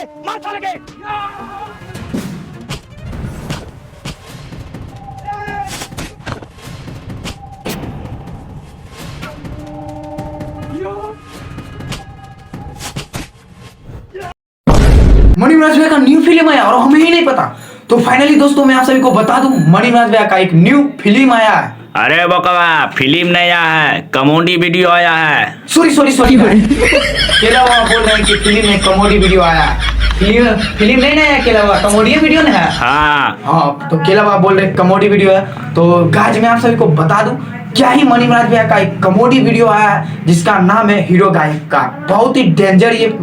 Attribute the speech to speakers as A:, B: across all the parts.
A: मार साले के।
B: मणिराज भैया का न्यू फिल्म आया और हमें ही नहीं पता। तो फाइनली दोस्तों मैं आप सभी को बता दूं, मणिराज भैया का एक न्यू फिल्म आया है।
C: अरे बकवा, फिल्म नहीं आया है, कॉमेडी वीडियो आया है।
B: सॉरी केला बाबा बोल रहे हैं कि फिल्म में कॉमेडी वीडियो आया है। फिल्म नहीं आया केला बाबा, कॉमेडी वीडियो ना है। हाँ, तो केला बाबा बोल रहे हैं कॉमेडी वीडियो है। तो गाइस मैं आप सभी को बता दूं, क्या ही मणिराज भैया का एक कॉमेडी वीडियो आया है जिसका नाम है हीरो गायक का। बहुत ही डेंजर ये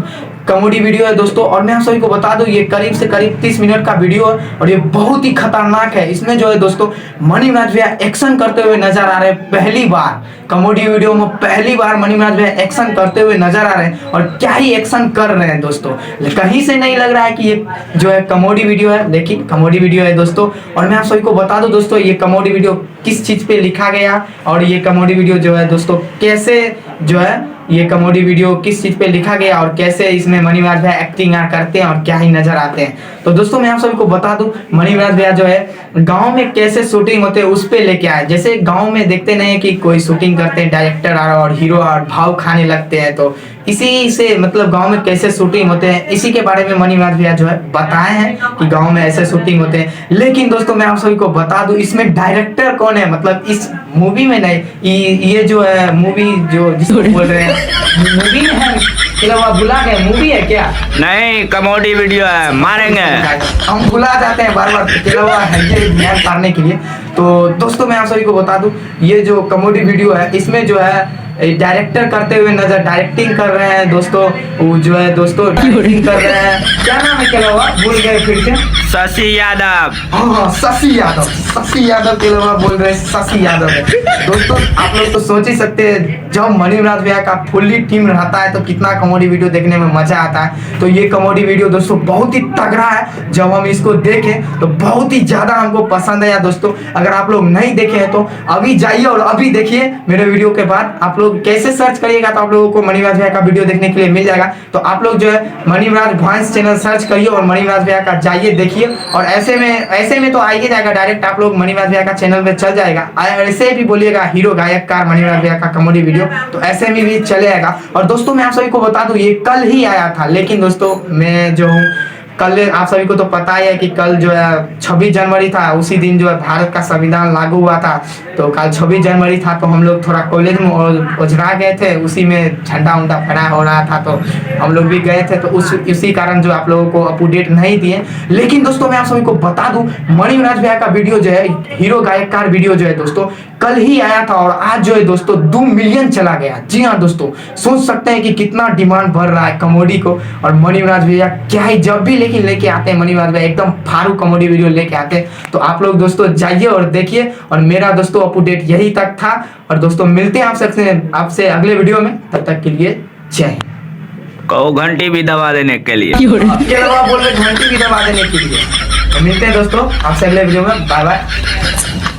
B: कॉमेडी वीडियो है दोस्तों। और मैं आप सभी को बता दूं, ये करीब से करीब 30 मिनट का वीडियो है और ये बहुत ही खतरनाक है। इसमें जो है दोस्तों मणिराज भैया एक्शन करते हुए नजर आ रहे हैं। पहली बार कॉमेडी वीडियो में पहली बार मणिराज भैया एक्शन करते हुए नजर आ रहे हैं। और क्या ही एक्शन कर रहे हैं दोस्तों, कहीं से नहीं लग रहा है कि ये जो है कॉमेडी वीडियो है, लेकिन कॉमेडी वीडियो है दोस्तों। और मैं आप सभी को बता दूं दोस्तों, ये कॉमेडी वीडियो किस चीज पे लिखा गया और ये कॉमेडी वीडियो जो है दोस्तों कैसे जो है ये कॉमेडी वीडियो किस चीज पे लिखा गया और कैसे इसमें मणिराज भैया एक्टिंग करते हैं और क्या ही नजर आते हैं। तो दोस्तों मैं आप सभी को बता दूं, मणिराज भैया जो है गांव में कैसे शूटिंग होते हैं उस पे लेके आए। जैसे गांव में देखते नहीं कि कोई शूटिंग करते हैं, डायरेक्टर और हीरो और भाव खाने लगते हैं, तो इसी से मतलब गांव में कैसे शूटिंग होते हैं इसी के बारे में मणिराज भैया जो है बताए हैं कि गांव में ऐसे शूटिंग होते हैं। लेकिन दोस्तों मैं आप सभी को बता दूं, इसमें डायरेक्टर कौन है, मतलब इस मूवी में नहीं, ये जो है मूवी जो जिसको बोल रहे हैं मूवी में है, भुला गए मूवी है क्या?
C: नहीं, कॉमेडी वीडियो है, मारेंगे।
B: हम भुला जाते हैं बार ध्यान करने के लिए। तो दोस्तों मैं आप सभी को बता दूं, ये जो कॉमेडी वीडियो है इसमें जो है डायरेक्टर करते हुए नजर डायरेक्टिंग कर रहे हैं दोस्तों। वो जो है दोस्तों डायरेक्टिंग कर रहे हैं, क्या नाम है क्या हुआ भूल गए फिर से।
C: शशि यादव।
B: हाँ, शशि यादव के लोग बोल रहे हैं, शशि यादव है दोस्तों। आप लोग तो सोच ही सकते हैं, जब मणिराज भैया का फुल्ली टीम रहता है तो कितना कॉमेडी वीडियो देखने में मजा आता है। तो ये कॉमेडी वीडियो दोस्तों बहुत ही तगड़ा है। जब हम इसको देखें तो बहुत ही ज्यादा हमको पसंद आया दोस्तों। अगर आप लोग नहीं देखे हैं तो अभी जाइए और अभी देखिए मेरे वीडियो के बाद। आप लोग कैसे सर्च करिएगा तो आप लोगों को मणिराज भैया का वीडियो देखने के लिए मिल जाएगा। तो आप लोग जो है मणिराज वॉइस चैनल सर्च करिए और मणिराज भैया का जाइए देखिए। और ऐसे में तो आइए जाएगा डायरेक्ट, आप लोग मणिराज भैया का चैनल पे चल जाएगा। ऐसे भी बोलिएगा हीरो गायक का मणिराज भैया का कॉमेडी वीडियो, तो ऐसे में भी चलेगा। और दोस्तों मैं आप सभी को बता दूं, ये कल ही आया था, लेकिन दोस्तों मैं जो हूँ कल, आप सभी को तो पता ही है कि कल जो है 26 जनवरी था। उसी दिन जो है भारत का संविधान लागू हुआ था। तो कल 26 जनवरी था, तो हम लोग थोड़ा कॉलेज में ओझरा गए थे, उसी में झंडा उंडा फहरा हो रहा था, तो हम लोग भी गए थे। तो उसी कारण जो आप लोगों को अपडेट नहीं दिए। लेकिन दोस्तों मैं आप सभी को बता दूं, मणिराज भैया का वीडियो जो है हीरो गायक का वीडियो जो है दोस्तों कल ही आया था और आज जो है दोस्तों 2 मिलियन चला गया। जी हाँ दोस्तों, सोच सकते हैं कि कितना डिमांड बढ़ रहा है कॉमेडी को। और मणिराज भैया क्या ही जब भी लेके आते हैं मणिराज भैया एकदम फारू कॉमेडी वीडियो लेके आते हैं। तो आप लोग दोस्तों जाइए और देखिए। और मेरा दोस्तों अपडेट यही तक था। और दोस्तों मिलते हैं आपसे अगले वीडियो में, तब तक के लिए जय हिंद।
C: कहो घंटी भी दबा देने के लिए।
B: बोल रहे घंटी भी दबा देने के लिए। तो मिलते हैं दोस्तों आपसे अगले वीडियो में। Bye bye.